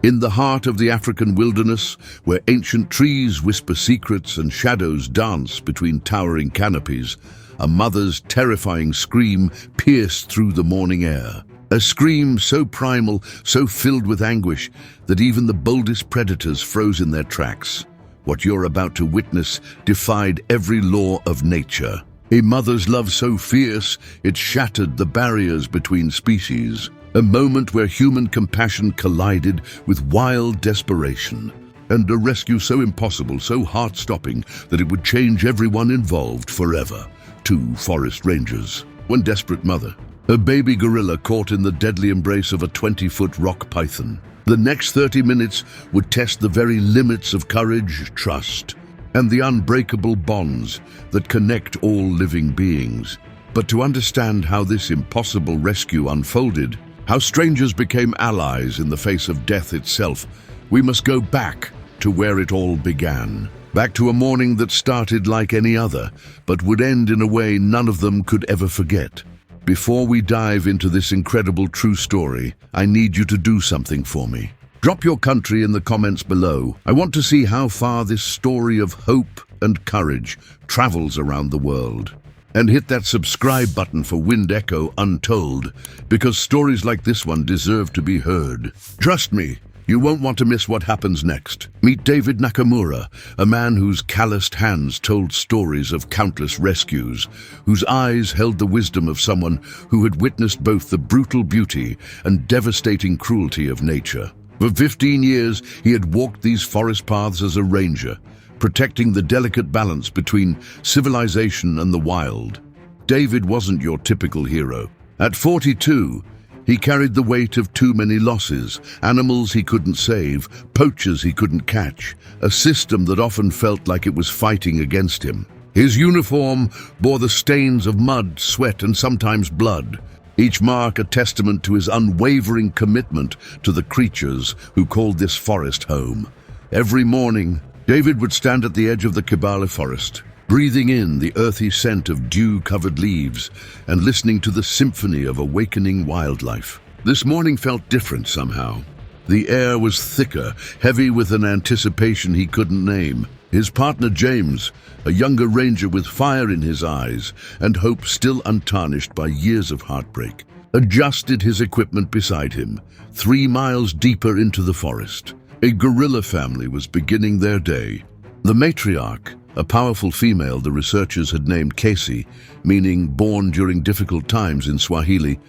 In the heart of the African wilderness, where ancient trees whisper secrets and shadows dance between towering canopies, a mother's terrifying scream pierced through the morning air. A scream so primal, so filled with anguish, that even the boldest predators froze in their tracks. What you're about to witness defied every law of nature. A mother's love so fierce, it shattered the barriers between species. A moment where human compassion collided with wild desperation. And a rescue so impossible, so heart-stopping, that it would change everyone involved forever. 2 forest rangers, one desperate mother, a baby gorilla caught in the deadly embrace of a 20-foot rock python. The next 30 minutes would test the very limits of courage, trust, and the unbreakable bonds that connect all living beings. But to understand how this impossible rescue unfolded, how strangers became allies in the face of death itself, we must go back to where it all began. Back to a morning that started like any other, but would end in a way none of them could ever forget. Before we dive into this incredible true story, I need you to do something for me. Drop your country in the comments below. I want to see how far this story of hope and courage travels around the world. And hit that subscribe button for Wind Echo Untold, because stories like this one deserve to be heard. Trust me, you won't want to miss what happens next. Meet David Nakamura, a man whose calloused hands told stories of countless rescues, whose eyes held the wisdom of someone who had witnessed both the brutal beauty and devastating cruelty of nature. For 15 years, he had walked these forest paths as a ranger, protecting the delicate balance between civilization and the wild. David wasn't your typical hero. At 42, he carried the weight of too many losses, animals he couldn't save, poachers he couldn't catch, a system that often felt like it was fighting against him. His uniform bore the stains of mud, sweat, and sometimes blood, each mark a testament to his unwavering commitment to the creatures who called this forest home. Every morning, David would stand at the edge of the Kibale forest, breathing in the earthy scent of dew-covered leaves and listening to the symphony of awakening wildlife. This morning felt different somehow. The air was thicker, heavy with an anticipation he couldn't name. His partner James, a younger ranger with fire in his eyes and hope still untarnished by years of heartbreak, adjusted his equipment beside him, 3 miles deeper into the forest. A gorilla family was beginning their day. The matriarch, a powerful female the researchers had named Casey, meaning born during difficult times in Swahili,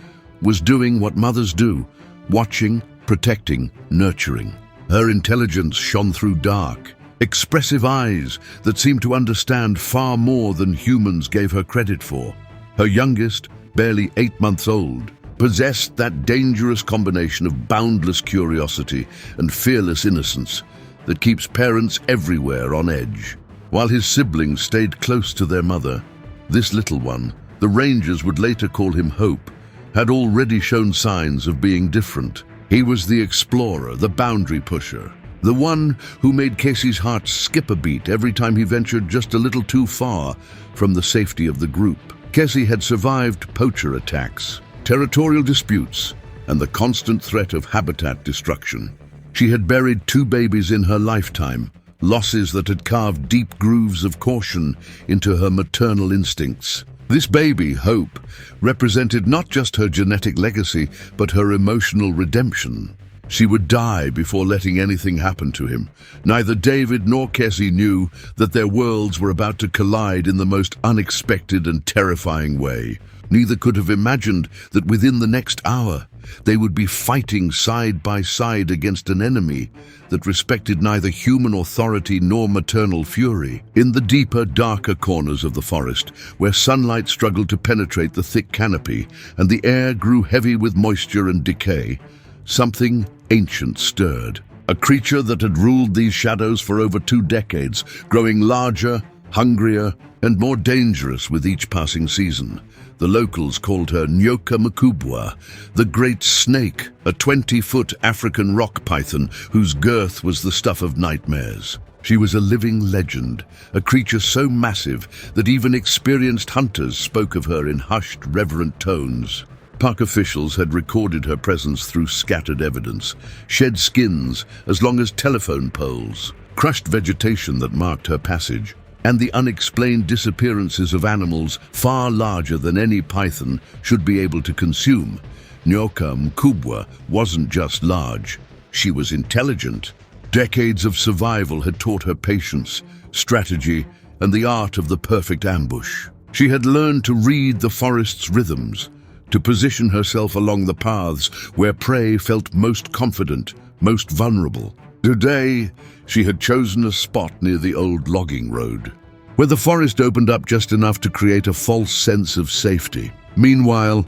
was doing what mothers do, watching, protecting, nurturing. Her intelligence shone through dark, expressive eyes that seemed to understand far more than humans gave her credit for. Her youngest, barely 8 months old, possessed that dangerous combination of boundless curiosity and fearless innocence that keeps parents everywhere on edge. While his siblings stayed close to their mother, this little one, the rangers would later call him Hope, had already shown signs of being different. He was the explorer, the boundary pusher, the one who made Casey's heart skip a beat every time he ventured just a little too far from the safety of the group. Casey had survived poacher attacks, territorial disputes, and the constant threat of habitat destruction. She had buried 2 babies in her lifetime, losses that had carved deep grooves of caution into her maternal instincts. This baby, Hope, represented not just her genetic legacy, but her emotional redemption. She would die before letting anything happen to him. Neither David nor Casey knew that their worlds were about to collide in the most unexpected and terrifying way. Neither could have imagined that within the next hour, they would be fighting side by side against an enemy that respected neither human authority nor maternal fury. In the deeper, darker corners of the forest, where sunlight struggled to penetrate the thick canopy and the air grew heavy with moisture and decay, something ancient stirred. A creature that had ruled these shadows for over 2 decades, growing larger, hungrier, and more dangerous with each passing season. The locals called her Nyoka Mkubwa, the Great Snake, a 20-foot African rock python whose girth was the stuff of nightmares. She was a living legend, a creature so massive that even experienced hunters spoke of her in hushed, reverent tones. Park officials had recorded her presence through scattered evidence, shed skins as long as telephone poles, crushed vegetation that marked her passage, and the unexplained disappearances of animals far larger than any python should be able to consume. Nyoka Mkubwa wasn't just large, she was intelligent. Decades of survival had taught her patience, strategy, and the art of the perfect ambush. She had learned to read the forest's rhythms, to position herself along the paths where prey felt most confident, most vulnerable. Today, she had chosen a spot near the old logging road, where the forest opened up just enough to create a false sense of safety. Meanwhile,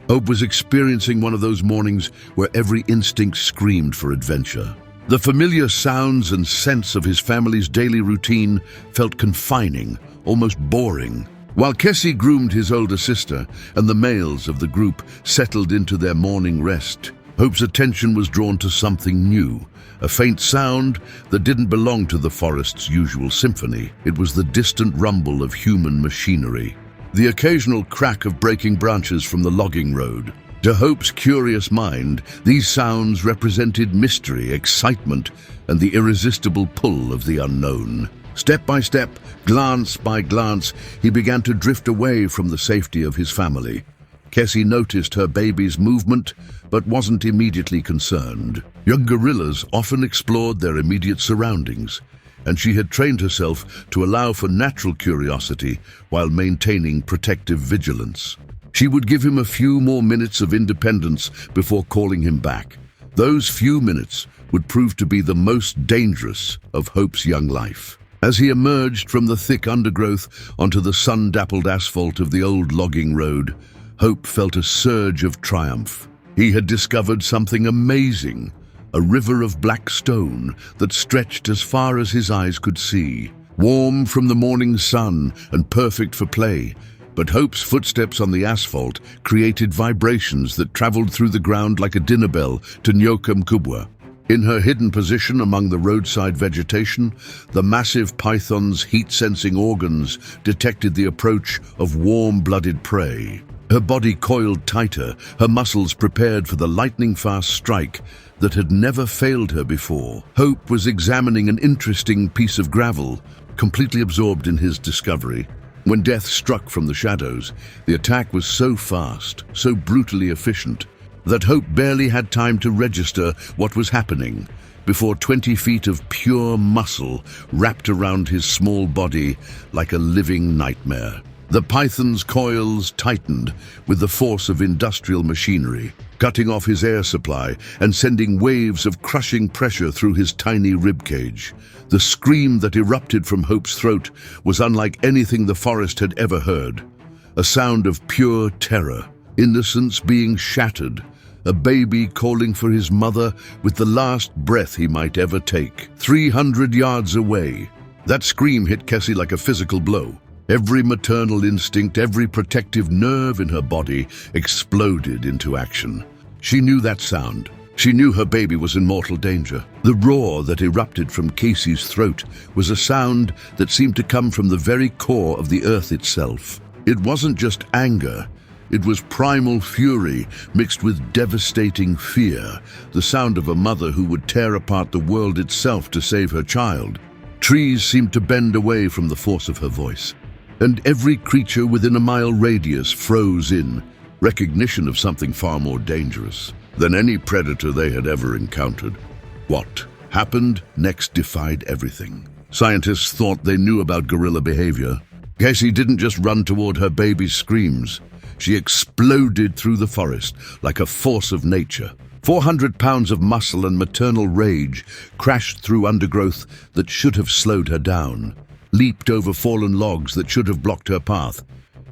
Hope was experiencing one of those mornings where every instinct screamed for adventure. The familiar sounds and scents of his family's daily routine felt confining, almost boring. While Kessie groomed his older sister and the males of the group settled into their morning rest, Hope's attention was drawn to something new, a faint sound that didn't belong to the forest's usual symphony. It was the distant rumble of human machinery, the occasional crack of breaking branches from the logging road. To Hope's curious mind, these sounds represented mystery, excitement, and the irresistible pull of the unknown. Step by step, glance by glance, he began to drift away from the safety of his family. Kessie noticed her baby's movement, but wasn't immediately concerned. Young gorillas often explored their immediate surroundings, and she had trained herself to allow for natural curiosity while maintaining protective vigilance. She would give him a few more minutes of independence before calling him back. Those few minutes would prove to be the most dangerous of Hope's young life. As he emerged from the thick undergrowth onto the sun-dappled asphalt of the old logging road, Hope felt a surge of triumph. He had discovered something amazing, a river of black stone that stretched as far as his eyes could see. Warm from the morning sun and perfect for play, but Hope's footsteps on the asphalt created vibrations that traveled through the ground like a dinner bell to Nyoka Mkubwa. In her hidden position among the roadside vegetation, the massive python's heat-sensing organs detected the approach of warm-blooded prey. Her body coiled tighter, her muscles prepared for the lightning-fast strike that had never failed her before. Hope was examining an interesting piece of gravel, completely absorbed in his discovery. When death struck from the shadows, the attack was so fast, so brutally efficient, that Hope barely had time to register what was happening before 20 feet of pure muscle wrapped around his small body like a living nightmare. The python's coils tightened with the force of industrial machinery, cutting off his air supply and sending waves of crushing pressure through his tiny ribcage. The scream that erupted from Hope's throat was unlike anything the forest had ever heard. A sound of pure terror, innocence being shattered, a baby calling for his mother with the last breath he might ever take. 300 yards away, that scream hit Kessie like a physical blow. Every maternal instinct, every protective nerve in her body exploded into action. She knew that sound. She knew her baby was in mortal danger. The roar that erupted from Kessie's throat was a sound that seemed to come from the very core of the earth itself. It wasn't just anger. It was primal fury mixed with devastating fear, the sound of a mother who would tear apart the world itself to save her child. Trees seemed to bend away from the force of her voice, and every creature within a mile radius froze in recognition of something far more dangerous than any predator they had ever encountered. What happened next defied everything. Scientists thought they knew about gorilla behavior. Kessie didn't just run toward her baby's screams. She exploded through the forest like a force of nature. 400 pounds of muscle and maternal rage crashed through undergrowth that should have slowed her down, leaped over fallen logs that should have blocked her path,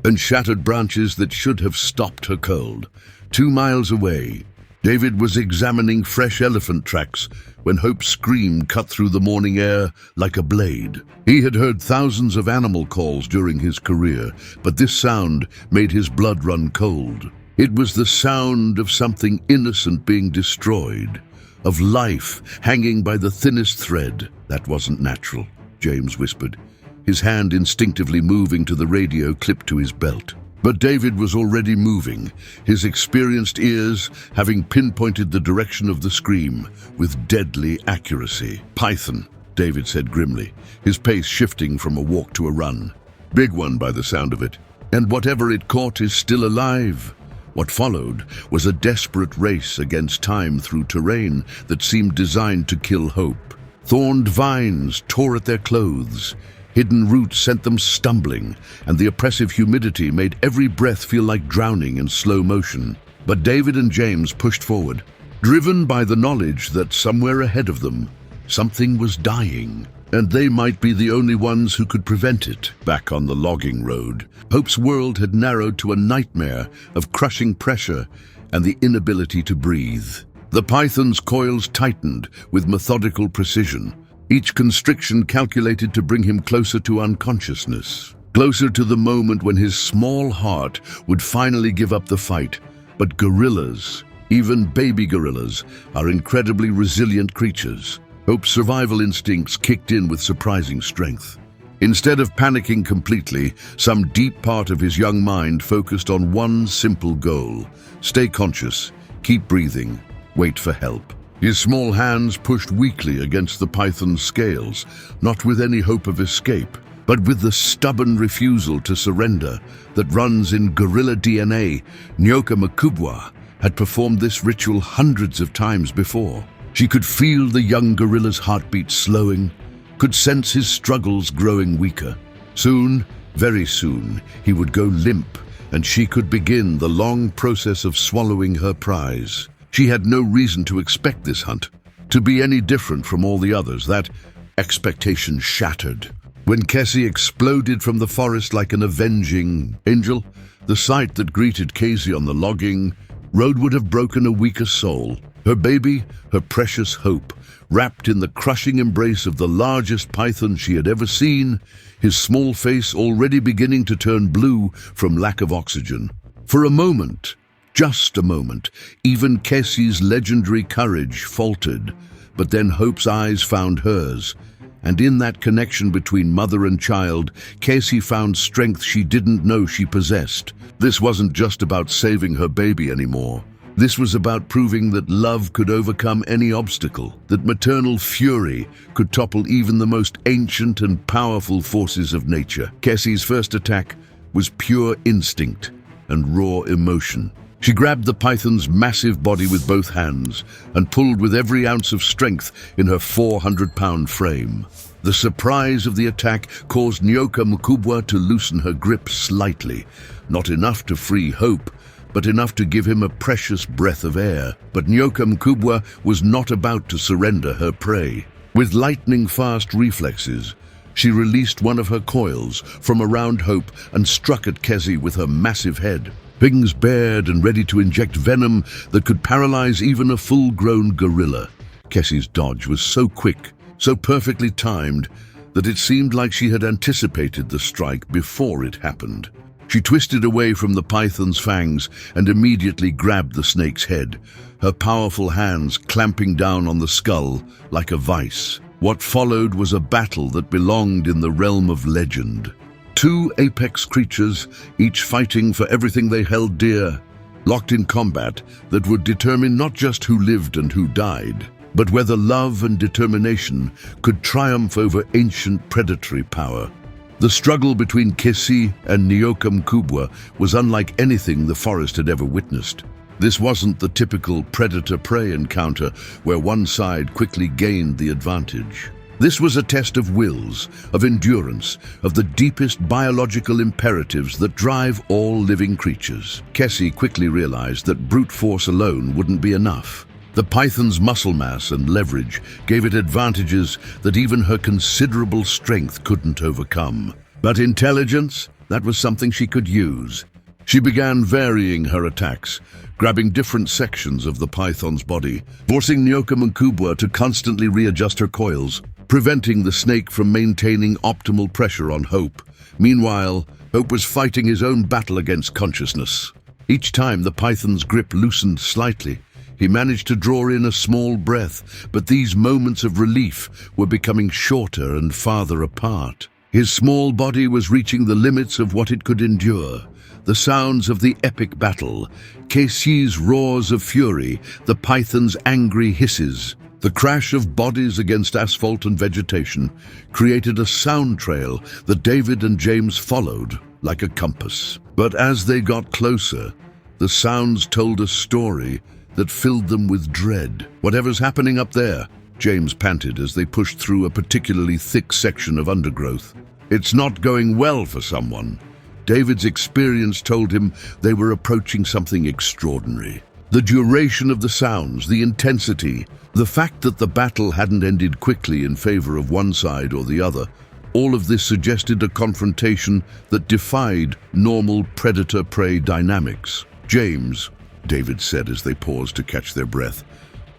and shattered branches that should have stopped her cold. 2 miles away, David was examining fresh elephant tracks when Hope's scream cut through the morning air like a blade. He had heard thousands of animal calls during his career, but this sound made his blood run cold. It was the sound of something innocent being destroyed, of life hanging by the thinnest thread. That wasn't natural, James whispered, his hand instinctively moving to the radio clipped to his belt. But David was already moving, his experienced ears having pinpointed the direction of the scream with deadly accuracy. "Python," David said grimly, his pace shifting from a walk to a run. "Big one by the sound of it. And whatever it caught is still alive." What followed was a desperate race against time through terrain that seemed designed to kill hope. Thorned vines tore at their clothes. Hidden roots sent them stumbling, and the oppressive humidity made every breath feel like drowning in slow motion. But David and James pushed forward, driven by the knowledge that somewhere ahead of them, something was dying, and they might be the only ones who could prevent it. Back on the logging road, Hope's world had narrowed to a nightmare of crushing pressure and the inability to breathe. The python's coils tightened with methodical precision, each constriction calculated to bring him closer to unconsciousness, closer to the moment when his small heart would finally give up the fight. But gorillas, even baby gorillas, are incredibly resilient creatures. Hope's survival instincts kicked in with surprising strength. Instead of panicking completely, some deep part of his young mind focused on one simple goal: stay conscious, keep breathing, wait for help. His small hands pushed weakly against the python's scales, not with any hope of escape, but with the stubborn refusal to surrender that runs in gorilla DNA. Nyoka Makubwa had performed this ritual hundreds of times before. She could feel the young gorilla's heartbeat slowing, could sense his struggles growing weaker. Soon, very soon, he would go limp, and she could begin the long process of swallowing her prize. She had no reason to expect this hunt to be any different from all the others. That expectation shattered when Cassie exploded from the forest like an avenging angel. The sight that greeted Casey on the logging road would have broken a weaker soul. Her baby, her precious hope, wrapped in the crushing embrace of the largest python she had ever seen, his small face already beginning to turn blue from lack of oxygen. For a moment, just a moment, even Cassie's legendary courage faltered, but then Hope's eyes found hers, and in that connection between mother and child, Cassie found strength she didn't know she possessed. This wasn't just about saving her baby anymore. This was about proving that love could overcome any obstacle, that maternal fury could topple even the most ancient and powerful forces of nature. Cassie's first attack was pure instinct and raw emotion. She grabbed the python's massive body with both hands and pulled with every ounce of strength in her 400-pound frame. The surprise of the attack caused Nyoka Makubwa to loosen her grip slightly, not enough to free Hope, but enough to give him a precious breath of air. But Nyoka Makubwa was not about to surrender her prey. With lightning-fast reflexes, she released one of her coils from around Hope and struck at Cassie with her massive head. Wings bared and ready to inject venom that could paralyze even a full-grown gorilla. Cassie's dodge was so quick, so perfectly timed, that it seemed like she had anticipated the strike before it happened. She twisted away from the python's fangs and immediately grabbed the snake's head, her powerful hands clamping down on the skull like a vice. What followed was a battle that belonged in the realm of legend. Two apex creatures, each fighting for everything they held dear, locked in combat that would determine not just who lived and who died, but whether love and determination could triumph over ancient predatory power. The struggle between Cassie and Nyoka Makubwa was unlike anything the forest had ever witnessed. This wasn't the typical predator-prey encounter where one side quickly gained the advantage. This was a test of wills, of endurance, of the deepest biological imperatives that drive all living creatures. Cassie quickly realized that brute force alone wouldn't be enough. The python's muscle mass and leverage gave it advantages that even her considerable strength couldn't overcome. But intelligence, that was something she could use. She began varying her attacks, grabbing different sections of the python's body, forcing Nyoka Makubwa to constantly readjust her coils, preventing the snake from maintaining optimal pressure on Hope. Meanwhile, Hope was fighting his own battle against consciousness. Each time the python's grip loosened slightly, he managed to draw in a small breath, but these moments of relief were becoming shorter and farther apart. His small body was reaching the limits of what it could endure. the sounds of the epic battle, Casey's roars of fury, the python's angry hisses. The crash of bodies against asphalt and vegetation created a sound trail that David and James followed like a compass. But as they got closer, the sounds told a story that filled them with dread. "Whatever's happening up there," James panted as they pushed through a particularly thick section of undergrowth. "It's not going well for someone." David's experience told him they were approaching something extraordinary. The duration of the sounds, the intensity, the fact that the battle hadn't ended quickly in favor of one side or the other, all of this suggested a confrontation that defied normal predator-prey dynamics. "James," David said as they paused to catch their breath,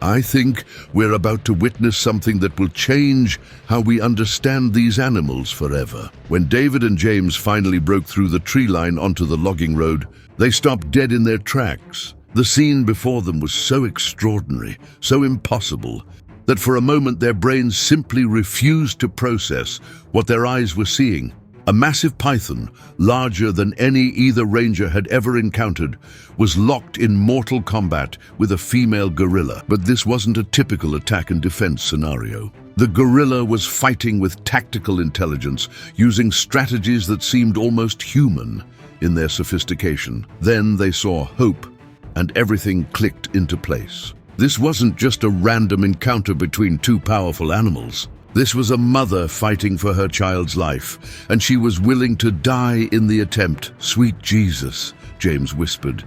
"I think we're about to witness something that will change how we understand these animals forever." When David and James finally broke through the tree line onto the logging road, they stopped dead in their tracks. The scene before them was so extraordinary, so impossible, that for a moment their brains simply refused to process what their eyes were seeing. A massive python, larger than any either ranger had ever encountered, was locked in mortal combat with a female gorilla. But this wasn't a typical attack and defense scenario. The gorilla was fighting with tactical intelligence, using strategies that seemed almost human in their sophistication. Then they saw Hope, and everything clicked into place. This wasn't just a random encounter between two powerful animals. This was a mother fighting for her child's life, and she was willing to die in the attempt. "Sweet Jesus," James whispered.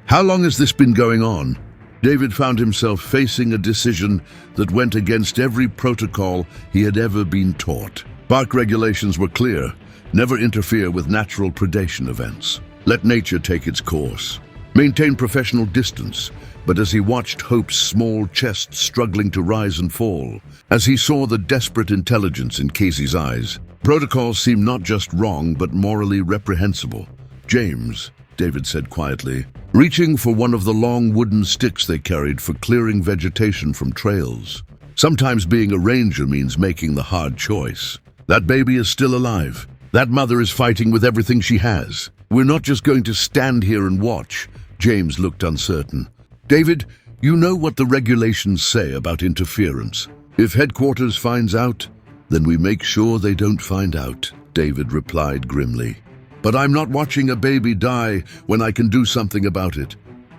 "How long has this been going on?" David found himself facing a decision that went against every protocol he had ever been taught. Park regulations were clear: never interfere with natural predation events. Let nature take its course. Maintain professional distance. But as he watched Hope's small chest struggling to rise and fall, as he saw the desperate intelligence in Casey's eyes, protocols seemed not just wrong, but morally reprehensible. "James," David said quietly, reaching for one of the long wooden sticks they carried for clearing vegetation from trails. "Sometimes being a ranger means making the hard choice. That baby is still alive. That mother is fighting with everything she has. We're not just going to stand here and watch." James looked uncertain. "David, you know what the regulations say about interference. If headquarters finds out, then we make sure they don't find out," David replied grimly. "But I'm not watching a baby die when I can do something about it.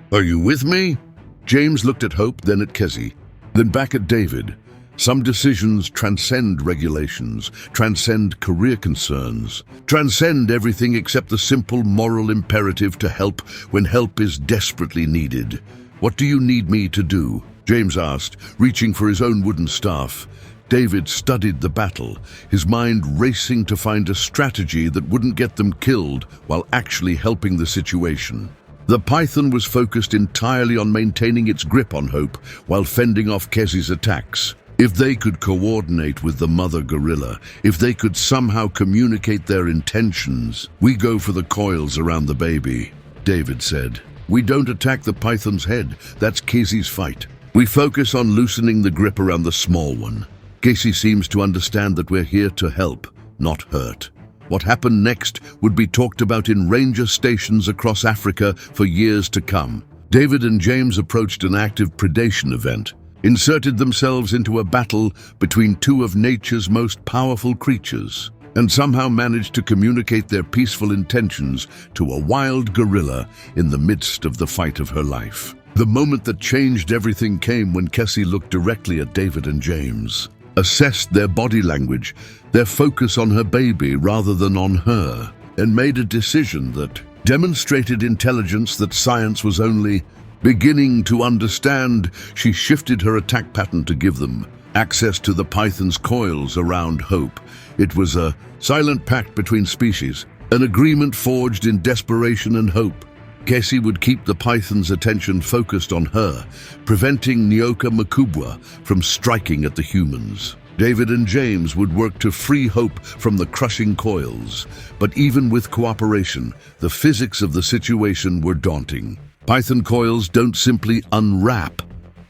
Are you with me?" James looked at Hope, then at Casey, then back at David. Some decisions transcend regulations, transcend career concerns, transcend everything except the simple moral imperative to help when help is desperately needed. "What do you need me to do?" James asked, reaching for his own wooden staff. David studied the battle, his mind racing to find a strategy that wouldn't get them killed while actually helping the situation. The python was focused entirely on maintaining its grip on Hope while fending off Casey's attacks. If they could coordinate with the mother gorilla, if they could somehow communicate their intentions. "We go for the coils around the baby," David said. "We don't attack the python's head. That's Casey's fight. We focus on loosening the grip around the small one. Casey seems to understand that we're here to help, not hurt." What happened next would be talked about in ranger stations across Africa for years to come. David and James approached an active predation event, inserted themselves into a battle between two of nature's most powerful creatures, and somehow managed to communicate their peaceful intentions to a wild gorilla in the midst of the fight of her life. The moment that changed everything came when Casey looked directly at David and James, assessed their body language, their focus on her baby rather than on her, and made a decision that demonstrated intelligence that science was only beginning to understand. She shifted her attack pattern to give them access to the python's coils around Hope. It was a silent pact between species, an agreement forged in desperation and hope. Casey would keep the python's attention focused on her, preventing Nyoka Makubwa from striking at the humans. David and James would work to free Hope from the crushing coils, but even with cooperation, the physics of the situation were daunting. Python coils don't simply unwrap,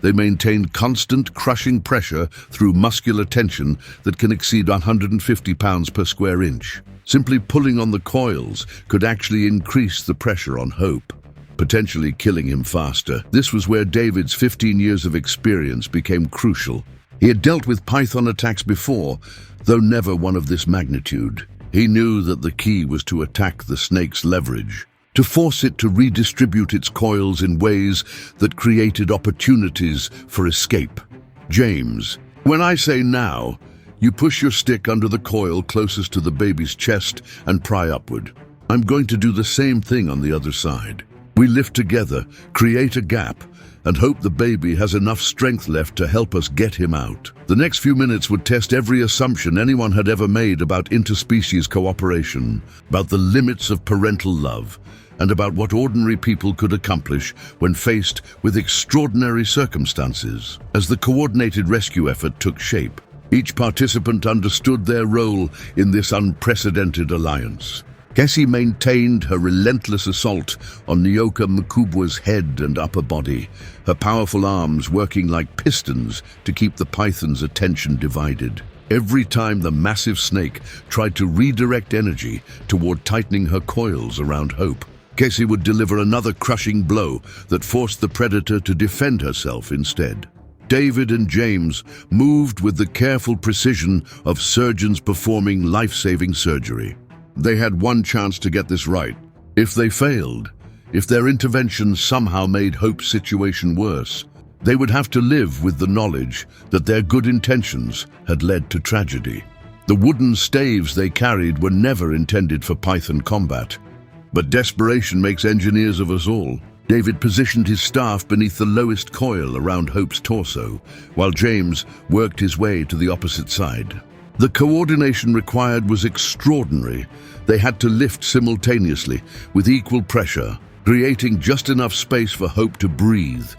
They maintained constant crushing pressure through muscular tension that can exceed 150 pounds per square inch. Simply pulling on the coils could actually increase the pressure on Hope, potentially killing him faster. This was where David's 15 years of experience became crucial. He had dealt with python attacks before, though never one of this magnitude. He knew that the key was to attack the snake's leverage, to force it to redistribute its coils in ways that created opportunities for escape. James, when I say now, you push your stick under the coil closest to the baby's chest and pry upward. I'm going to do the same thing on the other side. We lift together, create a gap, and hope the baby has enough strength left to help us get him out. The next few minutes would test every assumption anyone had ever made about interspecies cooperation, about the limits of parental love, and about what ordinary people could accomplish when faced with extraordinary circumstances. As the coordinated rescue effort took shape, each participant understood their role in this unprecedented alliance. Kessie maintained her relentless assault on Nyoka Mkubwa's head and upper body, her powerful arms working like pistons to keep the python's attention divided. Every time the massive snake tried to redirect energy toward tightening her coils around Hope, Kessie would deliver another crushing blow that forced the predator to defend herself instead. David and James moved with the careful precision of surgeons performing life-saving surgery. They had one chance to get this right. If they failed, if their intervention somehow made Hope's situation worse, they would have to live with the knowledge that their good intentions had led to tragedy. The wooden staves they carried were never intended for python combat. But desperation makes engineers of us all. David positioned his staff beneath the lowest coil around Hope's torso, while James worked his way to the opposite side. The coordination required was extraordinary. They had to lift simultaneously, with equal pressure, creating just enough space for Hope to breathe,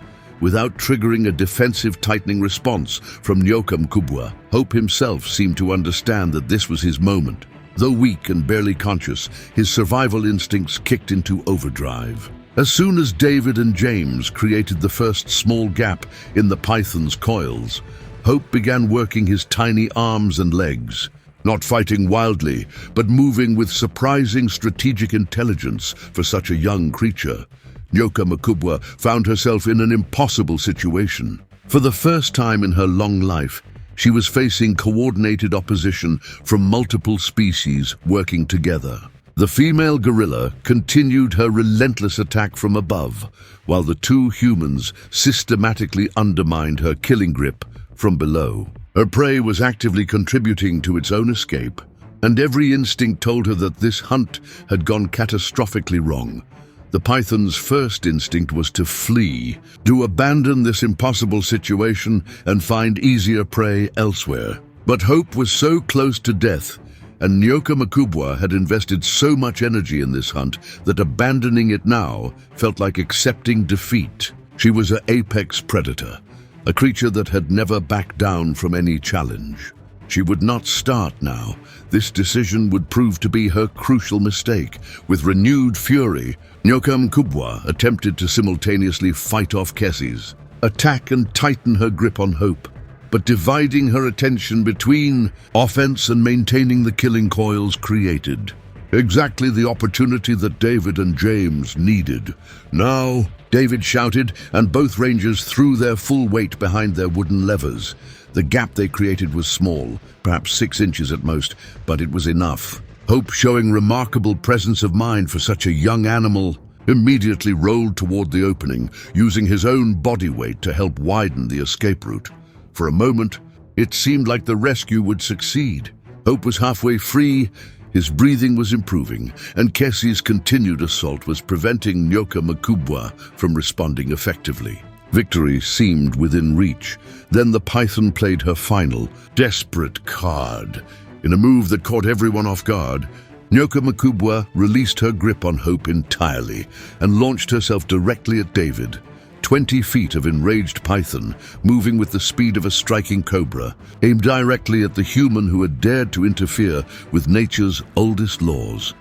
without triggering a defensive tightening response from Nyoka Mkubwa. Hope himself seemed to understand that this was his moment. Though weak and barely conscious, his survival instincts kicked into overdrive. As soon as David and James created the first small gap in the python's coils, Hope began working his tiny arms and legs, not fighting wildly, but moving with surprising strategic intelligence for such a young creature. Nyoka Mkubwa found herself in an impossible situation. For the first time in her long life, she was facing coordinated opposition from multiple species working together. The female gorilla continued her relentless attack from above, while the two humans systematically undermined her killing grip from below. Her prey was actively contributing to its own escape, and every instinct told her that this hunt had gone catastrophically wrong. The python's first instinct was to flee, to abandon this impossible situation and find easier prey elsewhere. But Hope was so close to death, and Nyoka Mkubwa had invested so much energy in this hunt that abandoning it now felt like accepting defeat. She was an apex predator, a creature that had never backed down from any challenge. She would not start now. This decision would prove to be her crucial mistake. With renewed fury, Nyoka Mkubwa attempted to simultaneously fight off Kessie's attack and tighten her grip on Hope, but dividing her attention between offense and maintaining the killing coils created exactly the opportunity that David and James needed. Now, David shouted, and both rangers threw their full weight behind their wooden levers. The gap they created was small, perhaps 6 inches at most, but it was enough. Hope, showing remarkable presence of mind for such a young animal, immediately rolled toward the opening, using his own body weight to help widen the escape route. For a moment, it seemed like the rescue would succeed. Hope was halfway free, his breathing was improving, and Kessie's continued assault was preventing Nyoka Mkubwa from responding effectively. Victory seemed within reach. Then the python played her final, desperate card. In a move that caught everyone off guard, Nyoka Mkubwa released her grip on Hope entirely and launched herself directly at David. 20 feet of enraged python, moving with the speed of a striking cobra, aimed directly at the human who had dared to interfere with nature's oldest laws.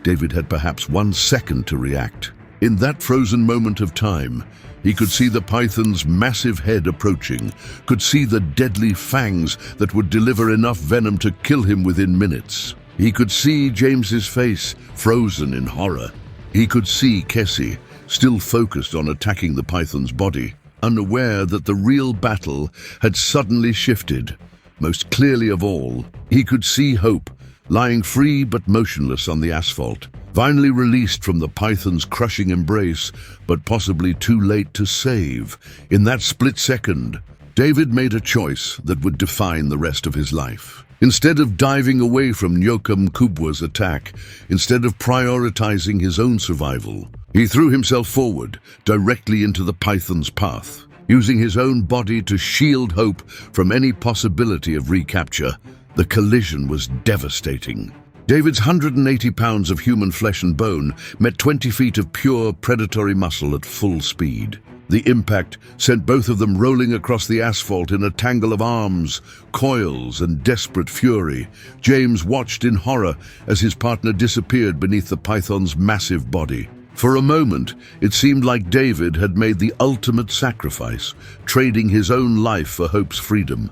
David had perhaps 1 second to react. In that frozen moment of time, he could see the python's massive head approaching, could see the deadly fangs that would deliver enough venom to kill him within minutes. He could see James's face, frozen in horror. He could see Kessie, still focused on attacking the python's body, unaware that the real battle had suddenly shifted. Most clearly of all, he could see Hope, lying free but motionless on the asphalt, finally released from the python's crushing embrace, but possibly too late to save. In that split second, David made a choice that would define the rest of his life. Instead of diving away from Nyoka Mkubwa's attack, instead of prioritizing his own survival, he threw himself forward, directly into the python's path, using his own body to shield Hope from any possibility of recapture. The collision was devastating. David's 180 pounds of human flesh and bone met 20 feet of pure predatory muscle at full speed. The impact sent both of them rolling across the asphalt in a tangle of arms, coils, and desperate fury. James watched in horror as his partner disappeared beneath the python's massive body. For a moment, it seemed like David had made the ultimate sacrifice, trading his own life for Hope's freedom.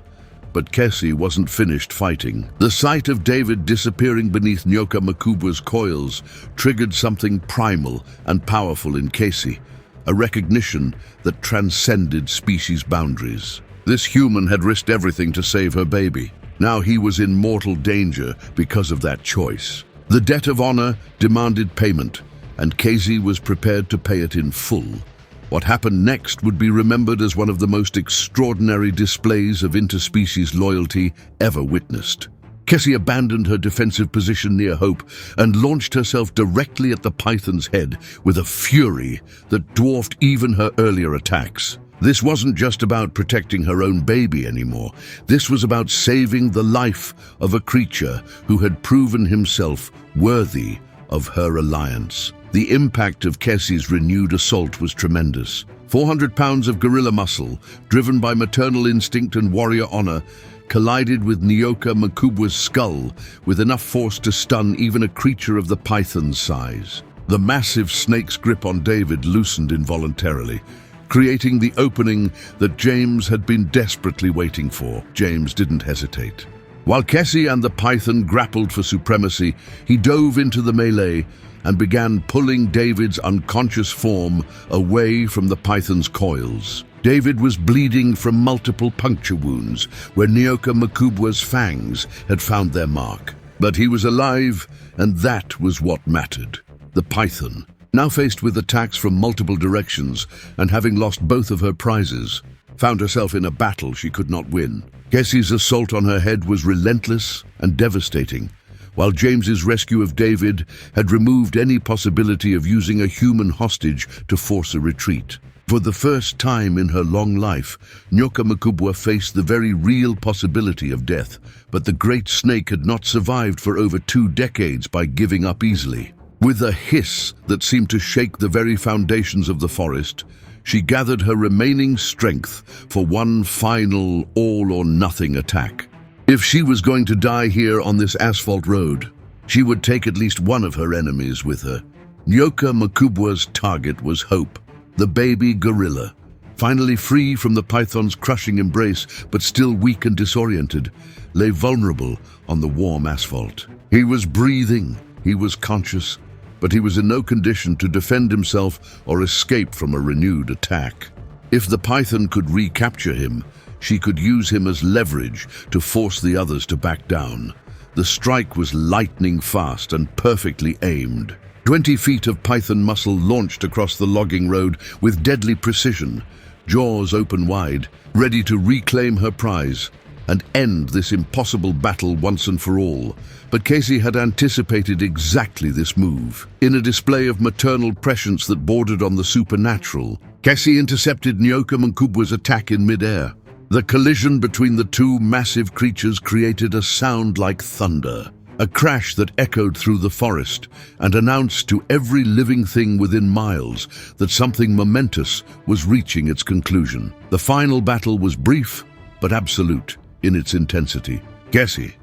But Kessie wasn't finished fighting. The sight of David disappearing beneath Nyoka Mkubwa's coils triggered something primal and powerful in Kessie, a recognition that transcended species boundaries. This human had risked everything to save her baby. Now he was in mortal danger because of that choice. The debt of honor demanded payment, and Kessie was prepared to pay it in full. What happened next would be remembered as one of the most extraordinary displays of interspecies loyalty ever witnessed. Kessie abandoned her defensive position near Hope and launched herself directly at the python's head with a fury that dwarfed even her earlier attacks. This wasn't just about protecting her own baby anymore. This was about saving the life of a creature who had proven himself worthy of her alliance. The impact of Kessie's renewed assault was tremendous. 400 pounds of gorilla muscle, driven by maternal instinct and warrior honor, collided with Nyoka Mkubwa's skull with enough force to stun even a creature of the python's size. The massive snake's grip on David loosened involuntarily, creating the opening that James had been desperately waiting for. James didn't hesitate. While Kessie and the python grappled for supremacy, he dove into the melee and began pulling David's unconscious form away from the python's coils. David was bleeding from multiple puncture wounds where Nyoka Mkubwa's fangs had found their mark. But he was alive, and that was what mattered. The python, now faced with attacks from multiple directions and having lost both of her prizes, found herself in a battle she could not win. Kessie's assault on her head was relentless and devastating, while James's rescue of David had removed any possibility of using a human hostage to force a retreat. For the first time in her long life, Nyoka Mkubwa faced the very real possibility of death, but the great snake had not survived for over 2 decades by giving up easily. With a hiss that seemed to shake the very foundations of the forest, she gathered her remaining strength for one final all-or-nothing attack. If she was going to die here on this asphalt road, she would take at least one of her enemies with her. Nyoka Mkubwa's target was Hope, the baby gorilla. Finally free from the python's crushing embrace, but still weak and disoriented, lay vulnerable on the warm asphalt. He was breathing, he was conscious, but he was in no condition to defend himself or escape from a renewed attack. If the python could recapture him, she could use him as leverage to force the others to back down. The strike was lightning fast and perfectly aimed. 20 feet of python muscle launched across the logging road with deadly precision, jaws open wide, ready to reclaim her prize and end this impossible battle once and for all. But Kessie had anticipated exactly this move. In a display of maternal prescience that bordered on the supernatural, Kessie intercepted Nyoka Mkubwa's attack in midair. The collision between the two massive creatures created a sound like thunder, a crash that echoed through the forest and announced to every living thing within miles that something momentous was reaching its conclusion. The final battle was brief but absolute in its intensity. Kessie,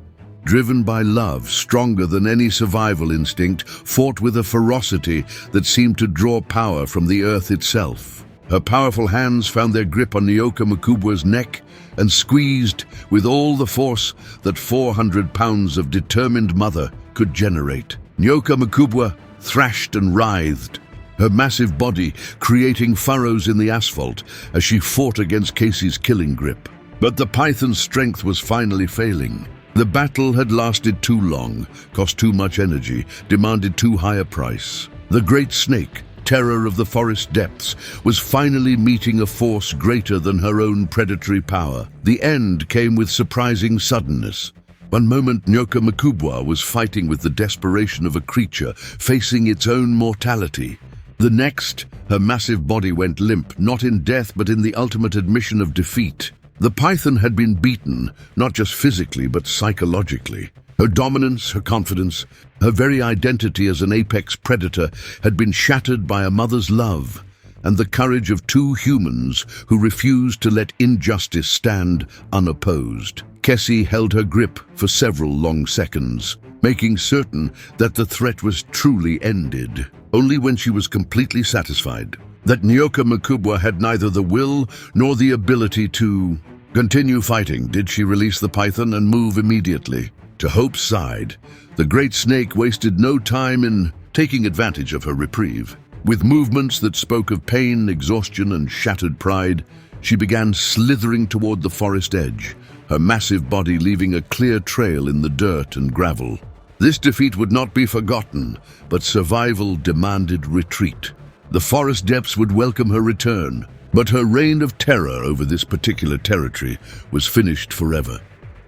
driven by love stronger than any survival instinct, fought with a ferocity that seemed to draw power from the earth itself. Her powerful hands found their grip on Nyoka Mkubwa's neck and squeezed with all the force that 400 pounds of determined mother could generate. Nyoka Mkubwa thrashed and writhed, her massive body creating furrows in the asphalt as she fought against Casey's killing grip. But the python's strength was finally failing. The battle had lasted too long, cost too much energy, demanded too high a price. The great snake, terror of the forest depths, was finally meeting a force greater than her own predatory power. The end came with surprising suddenness. One moment, Nyoka Mkubwa was fighting with the desperation of a creature facing its own mortality. The next, her massive body went limp, not in death but in the ultimate admission of defeat. The python had been beaten, not just physically but psychologically. Her dominance, her confidence, her very identity as an apex predator had been shattered by a mother's love and the courage of two humans who refused to let injustice stand unopposed. Casey held her grip for several long seconds, making certain that the threat was truly ended. Only when she was completely satisfied that Nyoka Mkubwa had neither the will nor the ability to continue fighting did she release the python and move immediately. To Hope's side, the great snake wasted no time in taking advantage of her reprieve. With movements that spoke of pain, exhaustion, and shattered pride, she began slithering toward the forest edge, her massive body leaving a clear trail in the dirt and gravel. This defeat would not be forgotten, but survival demanded retreat. The forest depths would welcome her return, but her reign of terror over this particular territory was finished forever.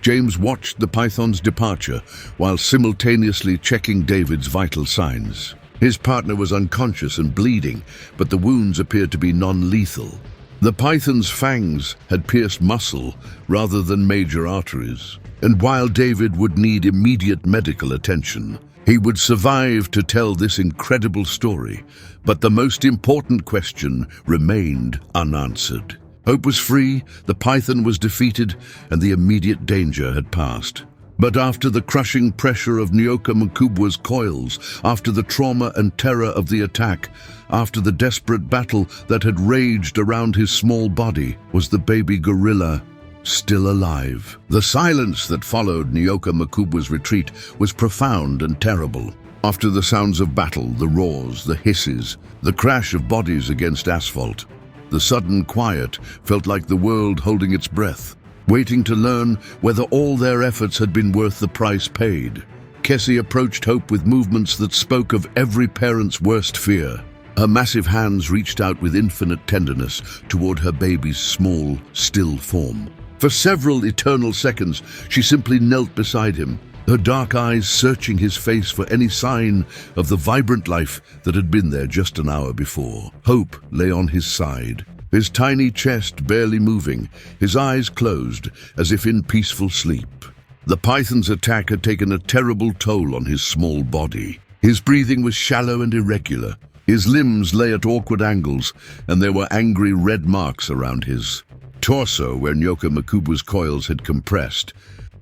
James watched the python's departure while simultaneously checking David's vital signs. His partner was unconscious and bleeding, but the wounds appeared to be non-lethal. The python's fangs had pierced muscle rather than major arteries, and while David would need immediate medical attention, he would survive to tell this incredible story. But the most important question remained unanswered. Hope was free, the python was defeated, and the immediate danger had passed. But after the crushing pressure of Nyoka Mkubwa's coils, after the trauma and terror of the attack, after the desperate battle that had raged around his small body, was the baby gorilla still alive? The silence that followed Nyoka Mkubwa's retreat was profound and terrible. After the sounds of battle, the roars, the hisses, the crash of bodies against asphalt, the sudden quiet felt like the world holding its breath, waiting to learn whether all their efforts had been worth the price paid. Casey approached Hope with movements that spoke of every parent's worst fear. Her massive hands reached out with infinite tenderness toward her baby's small, still form. For several eternal seconds, she simply knelt beside him, her dark eyes searching his face for any sign of the vibrant life that had been there just an hour before. Hope lay on his side, his tiny chest barely moving, his eyes closed as if in peaceful sleep. The python's attack had taken a terrible toll on his small body. His breathing was shallow and irregular. His limbs lay at awkward angles, and there were angry red marks around his torso where Nyoka Mkubwa's coils had compressed,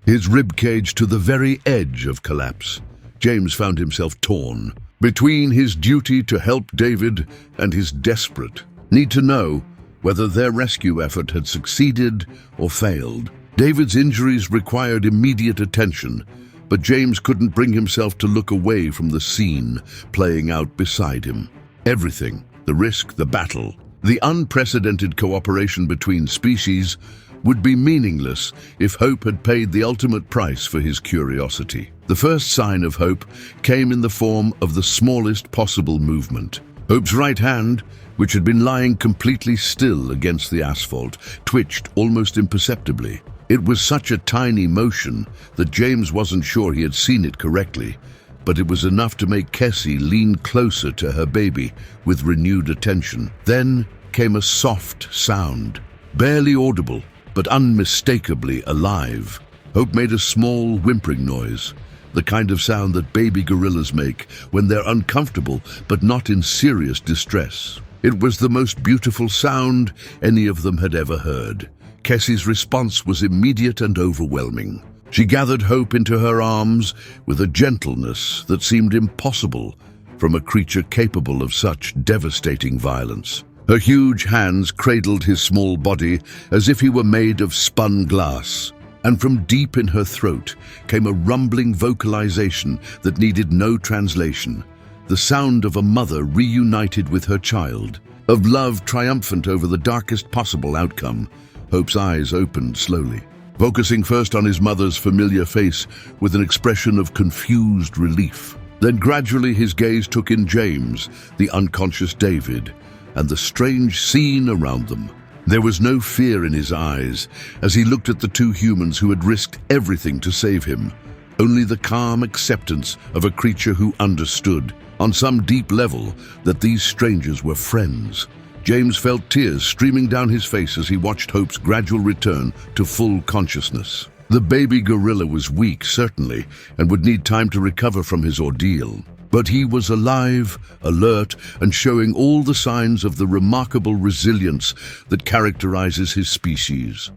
his ribcage to the very edge of collapse. James found himself torn between his duty to help David and his desperate need to know whether their rescue effort had succeeded or failed. David's injuries required immediate attention, but James couldn't bring himself to look away from the scene playing out beside him. Everything, the risk, the battle, the unprecedented cooperation between species, would be meaningless if Hope had paid the ultimate price for his curiosity. The first sign of hope came in the form of the smallest possible movement. Hope's right hand, which had been lying completely still against the asphalt, twitched almost imperceptibly. It was such a tiny motion that James wasn't sure he had seen it correctly, but it was enough to make Cassie lean closer to her baby with renewed attention. Then came a soft sound, barely audible, but unmistakably alive. Hope made a small whimpering noise, the kind of sound that baby gorillas make when they're uncomfortable but not in serious distress. It was the most beautiful sound any of them had ever heard. Cassie's response was immediate and overwhelming. She gathered Hope into her arms with a gentleness that seemed impossible from a creature capable of such devastating violence. Her huge hands cradled his small body as if he were made of spun glass, and from deep in her throat came a rumbling vocalization that needed no translation, the sound of a mother reunited with her child, of love triumphant over the darkest possible outcome. Hope's eyes opened slowly, focusing first on his mother's familiar face with an expression of confused relief. Then gradually his gaze took in James, the unconscious David, and the strange scene around them. There was no fear in his eyes as he looked at the two humans who had risked everything to save him, only the calm acceptance of a creature who understood, on some deep level, that these strangers were friends. James felt tears streaming down his face as he watched Hope's gradual return to full consciousness. The baby gorilla was weak, certainly, and would need time to recover from his ordeal. But he was alive, alert, and showing all the signs of the remarkable resilience that characterizes his species.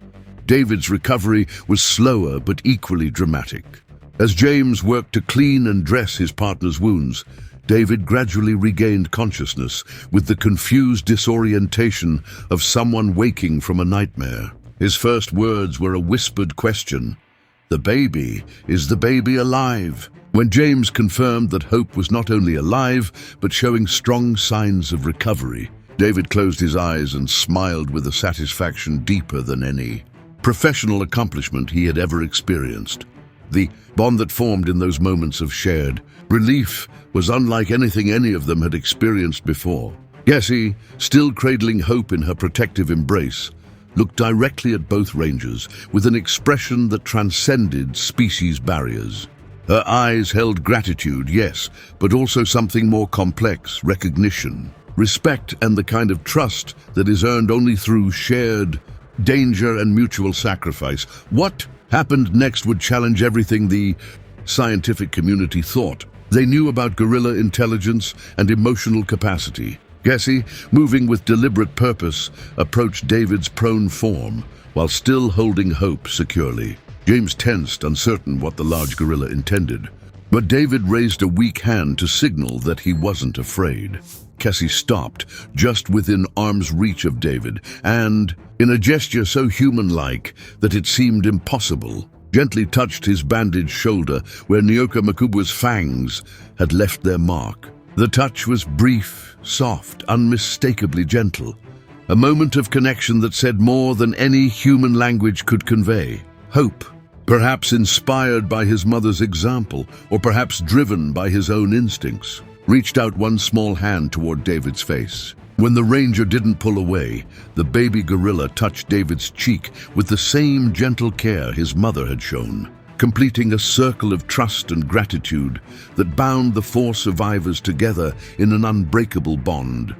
David's recovery was slower but equally dramatic. As James worked to clean and dress his partner's wounds, David gradually regained consciousness with the confused disorientation of someone waking from a nightmare. His first words were a whispered question. "The baby, is the baby alive?" When James confirmed that Hope was not only alive, but showing strong signs of recovery, David closed his eyes and smiled with a satisfaction deeper than any professional accomplishment he had ever experienced. The bond that formed in those moments of shared relief was unlike anything any of them had experienced before. Gessie, still cradling Hope in her protective embrace, looked directly at both rangers with an expression that transcended species barriers. Her eyes held gratitude, yes, but also something more complex, recognition, respect, and the kind of trust that is earned only through shared danger and mutual sacrifice. What happened next would challenge everything the scientific community thought. They knew about gorilla intelligence and emotional capacity. Gessie, moving with deliberate purpose, approached David's prone form while still holding Hope securely. James tensed, uncertain what the large gorilla intended. But David raised a weak hand to signal that he wasn't afraid. Gessie stopped, just within arm's reach of David, and, in a gesture so human-like that it seemed impossible, gently touched his bandaged shoulder where Nyoka Makubwa's fangs had left their mark. The touch was brief, soft, unmistakably gentle, a moment of connection that said more than any human language could convey. Hope, perhaps inspired by his mother's example, or perhaps driven by his own instincts, reached out one small hand toward David's face. When the ranger didn't pull away, the baby gorilla touched David's cheek with the same gentle care his mother had shown, completing a circle of trust and gratitude that bound the four survivors together in an unbreakable bond.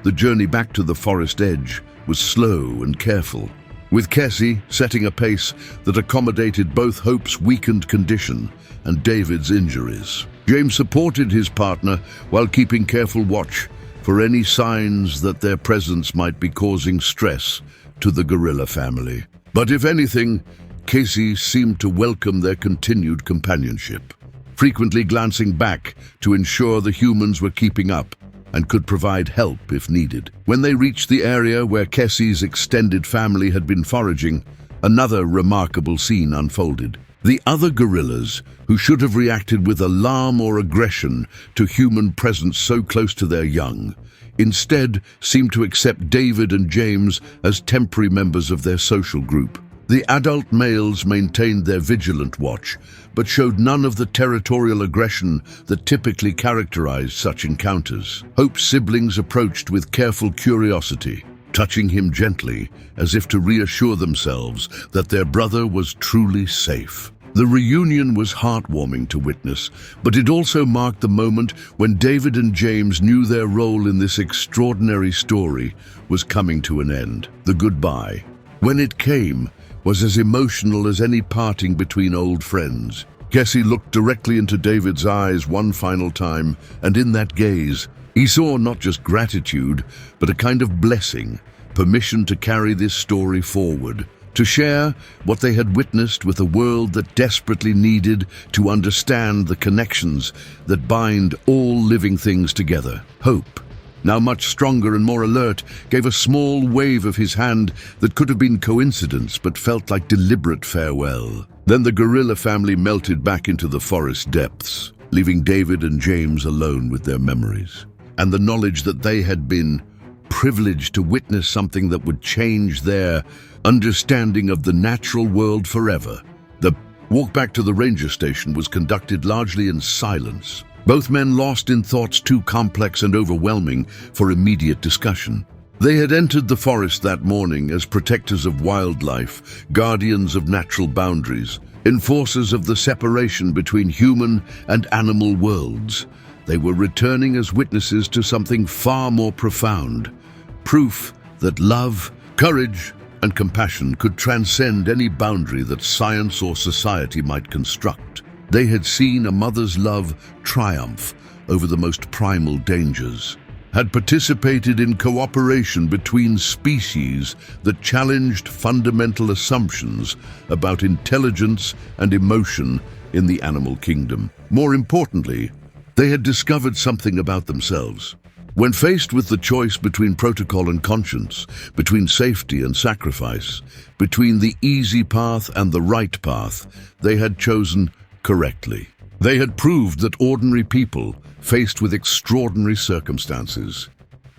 The journey back to the forest edge was slow and careful, with Gessie setting a pace that accommodated both Hope's weakened condition and David's injuries. James supported his partner while keeping careful watch for any signs that their presence might be causing stress to the gorilla family. But if anything, Gessie seemed to welcome their continued companionship, frequently glancing back to ensure the humans were keeping up and could provide help if needed. When they reached the area where Gessie's extended family had been foraging, another remarkable scene unfolded. The other gorillas, who should have reacted with alarm or aggression to human presence so close to their young, instead seemed to accept David and James as temporary members of their social group. The adult males maintained their vigilant watch, but showed none of the territorial aggression that typically characterized such encounters. Hope's siblings approached with careful curiosity, touching him gently, as if to reassure themselves that their brother was truly safe. The reunion was heartwarming to witness, but it also marked the moment when David and James knew their role in this extraordinary story was coming to an end. The goodbye, when it came, was as emotional as any parting between old friends. Gessie looked directly into David's eyes one final time, and in that gaze, he saw not just gratitude, but a kind of blessing, permission to carry this story forward. to share what they had witnessed with a world that desperately needed to understand the connections that bind all living things together. Hope, now much stronger and more alert, gave a small wave of his hand that could have been coincidence but felt like deliberate farewell. Then the gorilla family melted back into the forest depths, leaving David and James alone with their memories and the knowledge that they had been privileged to witness something that would change their understanding of the natural world forever. The walk back to the ranger station was conducted largely in silence, both men lost in thoughts too complex and overwhelming for immediate discussion. They had entered the forest that morning as protectors of wildlife, guardians of natural boundaries, enforcers of the separation between human and animal worlds. They were returning as witnesses to something far more profound, proof that love, courage, and compassion could transcend any boundary that science or society might construct. They had seen a mother's love triumph over the most primal dangers, had participated in cooperation between species that challenged fundamental assumptions about intelligence and emotion in the animal kingdom. More importantly, they had discovered something about themselves. When faced with the choice between protocol and conscience, between safety and sacrifice, between the easy path and the right path, they had chosen correctly. They had proved that ordinary people, faced with extraordinary circumstances,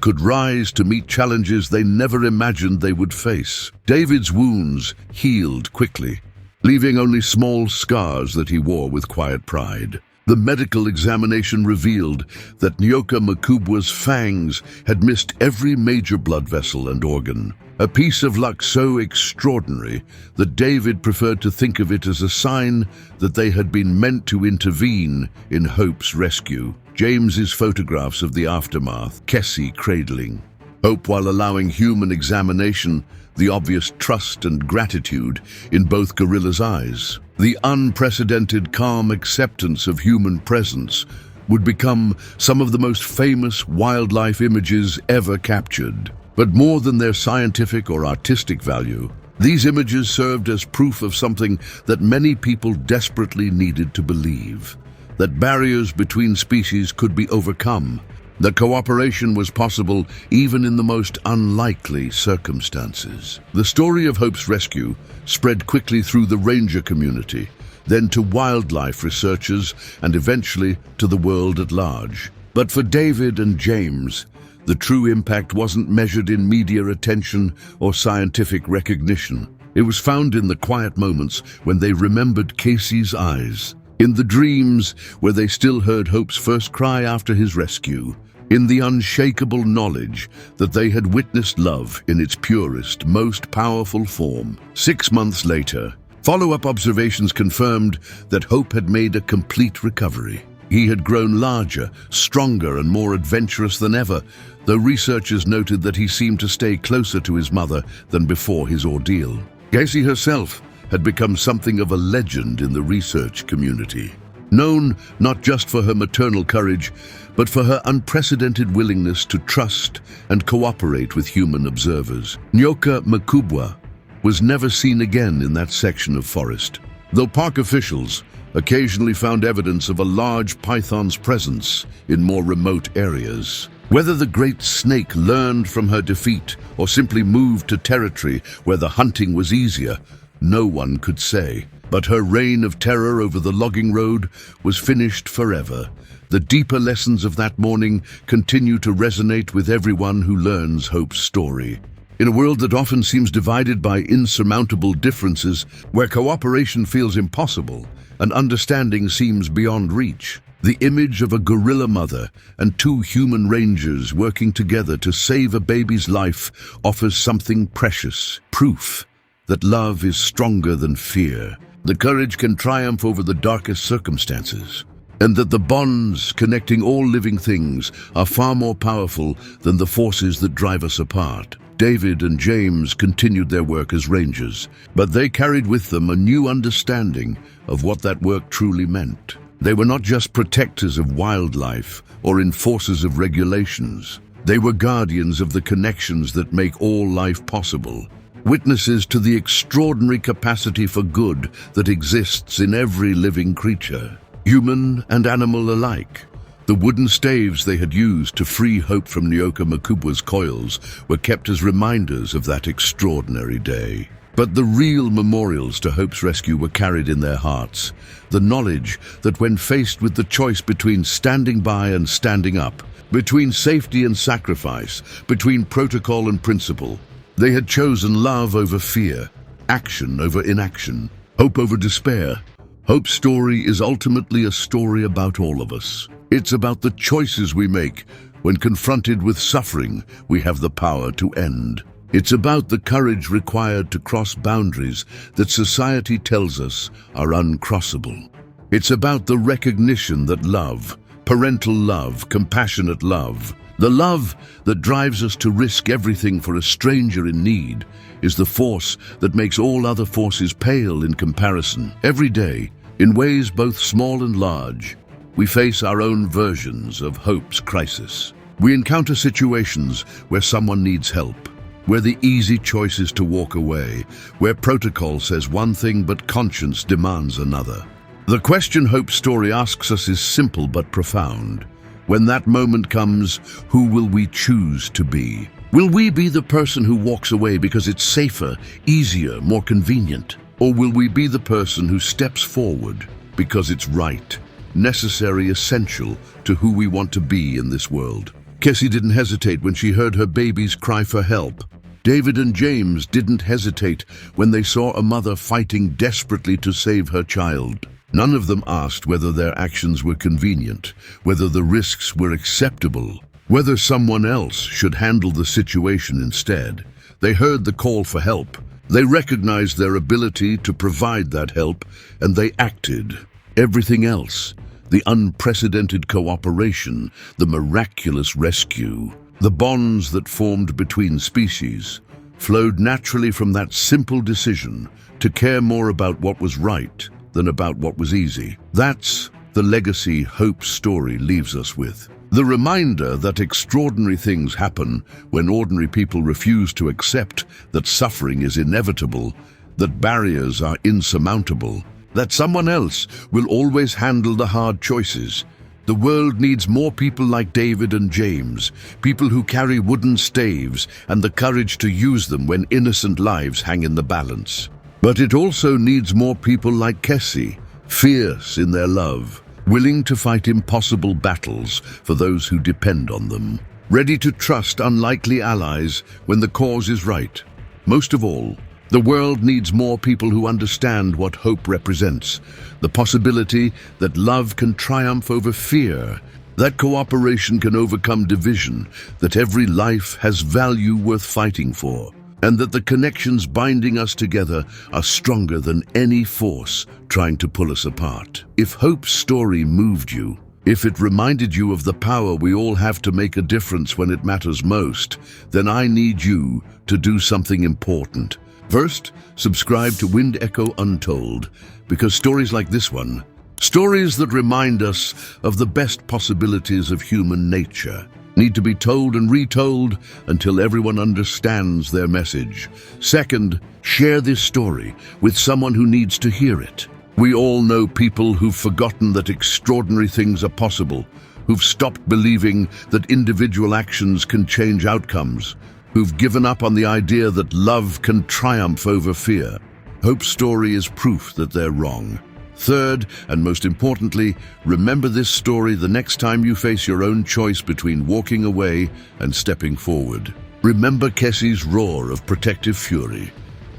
could rise to meet challenges they never imagined they would face. David's wounds healed quickly, leaving only small scars that he wore with quiet pride. The medical examination revealed that Nyoka Makubwa's fangs had missed every major blood vessel and organ, a piece of luck so extraordinary that David preferred to think of it as a sign that they had been meant to intervene in Hope's rescue. James's photographs of the aftermath, Kessie cradling Hope while allowing human examination, the obvious trust and gratitude in both gorillas' eyes. The unprecedented calm acceptance of human presence would become some of the most famous wildlife images ever captured. But more than their scientific or artistic value, these images served as proof of something that many people desperately needed to believe: that barriers between species could be overcome, that cooperation was possible even in the most unlikely circumstances. The story of Hope's rescue spread quickly through the ranger community, then to wildlife researchers, and eventually to the world at large. But for David and James, the true impact wasn't measured in media attention or scientific recognition. It was found in the quiet moments when they remembered Casey's eyes, in the dreams where they still heard Hope's first cry after his rescue, in the unshakable knowledge that they had witnessed love in its purest, most powerful form. 6 months later, follow-up observations confirmed that Hope had made a complete recovery. He had grown larger, stronger, and more adventurous than ever, though researchers noted that he seemed to stay closer to his mother than before his ordeal. Casey herself had become something of a legend in the research community, known not just for her maternal courage, but for her unprecedented willingness to trust and cooperate with human observers. Nyoka Makubwa was never seen again in that section of forest, though park officials occasionally found evidence of a large python's presence in more remote areas. Whether the great snake learned from her defeat or simply moved to territory where the hunting was easier, no one could say. But her reign of terror over the logging road was finished forever. The deeper lessons of that morning continue to resonate with everyone who learns Hope's story. In a world that often seems divided by insurmountable differences, where cooperation feels impossible and understanding seems beyond reach, the image of a gorilla mother and 2 human rangers working together to save a baby's life offers something precious, proof that love is stronger than fear, that courage can triumph over the darkest circumstances, and that the bonds connecting all living things are far more powerful than the forces that drive us apart. David and James continued their work as rangers, but they carried with them a new understanding of what that work truly meant. They were not just protectors of wildlife or enforcers of regulations. They were guardians of the connections that make all life possible. witnesses to the extraordinary capacity for good that exists in every living creature, human and animal alike. The wooden staves they had used to free Hope from Nyoka Makubwa's coils were kept as reminders of that extraordinary day. But the real memorials to Hope's rescue were carried in their hearts. The knowledge that when faced with the choice between standing by and standing up, between safety and sacrifice, between protocol and principle, they had chosen love over fear, action over inaction, hope over despair. Hope's story is ultimately a story about all of us. It's about the choices we make when confronted with suffering we have the power to end. It's about the courage required to cross boundaries that society tells us are uncrossable. It's about the recognition that love, parental love, compassionate love, the love that drives us to risk everything for a stranger in need, is the force that makes all other forces pale in comparison. Every day, in ways both small and large, we face our own versions of hope's crisis. We encounter situations where someone needs help, where the easy choice is to walk away, where protocol says one thing but conscience demands another. The question Hope's story asks us is simple but profound. When that moment comes, who will we choose to be? Will we be the person who walks away because it's safer, easier, more convenient? Or will we be the person who steps forward because it's right, necessary, essential to who we want to be in this world? Cassie didn't hesitate when she heard her baby's cry for help. David and James didn't hesitate when they saw a mother fighting desperately to save her child. None of them asked whether their actions were convenient, whether the risks were acceptable, whether someone else should handle the situation instead. They heard the call for help. They recognized their ability to provide that help, and they acted. Everything else, the unprecedented cooperation, the miraculous rescue, the bonds that formed between species, flowed naturally from that simple decision to care more about what was right than about what was easy. That's the legacy Hope's story leaves us with. The reminder that extraordinary things happen when ordinary people refuse to accept that suffering is inevitable, that barriers are insurmountable, that someone else will always handle the hard choices. The world needs more people like David and James, people who carry wooden staves and the courage to use them when innocent lives hang in the balance. But it also needs more people like Cassie, fierce in their love, willing to fight impossible battles for those who depend on them, ready to trust unlikely allies when the cause is right. Most of all, the world needs more people who understand what hope represents, the possibility that love can triumph over fear, that cooperation can overcome division, that every life has value worth fighting for, and that the connections binding us together are stronger than any force trying to pull us apart. If Hope's story moved you, if it reminded you of the power we all have to make a difference when it matters most, then I need you to do something important. First, subscribe to Wind Echo Untold, because stories like this one, stories that remind us of the best possibilities of human nature, need to be told and retold until everyone understands their message. Second, share this story with someone who needs to hear it. We all know people who've forgotten that extraordinary things are possible, who've stopped believing that individual actions can change outcomes, who've given up on the idea that love can triumph over fear. Hope's story is proof that they're wrong. Third, and most importantly, remember this story the next time you face your own choice between walking away and stepping forward. Remember Cassie's roar of protective fury.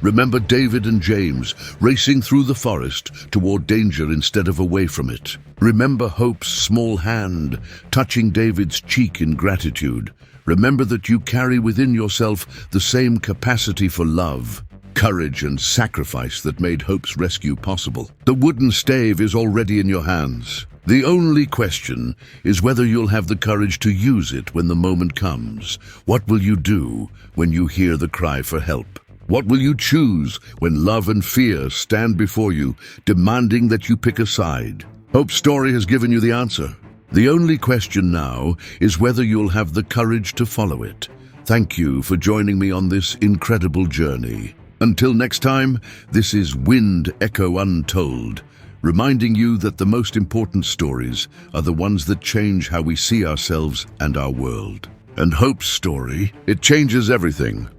Remember David and James racing through the forest toward danger instead of away from it. Remember Hope's small hand touching David's cheek in gratitude. Remember that you carry within yourself the same capacity for love, courage, and sacrifice that made Hope's rescue possible. The wooden stave is already in your hands. The only question is whether you'll have the courage to use it when the moment comes. What will you do when you hear the cry for help? What will you choose when love and fear stand before you, demanding that you pick a side? Hope's story has given you the answer. The only question now is whether you'll have the courage to follow it, Thank you for joining me on this incredible journey. Until next time, this is Wind Echo Untold, reminding you that the most important stories are the ones that change how we see ourselves and our world. And Hope's story, it changes everything.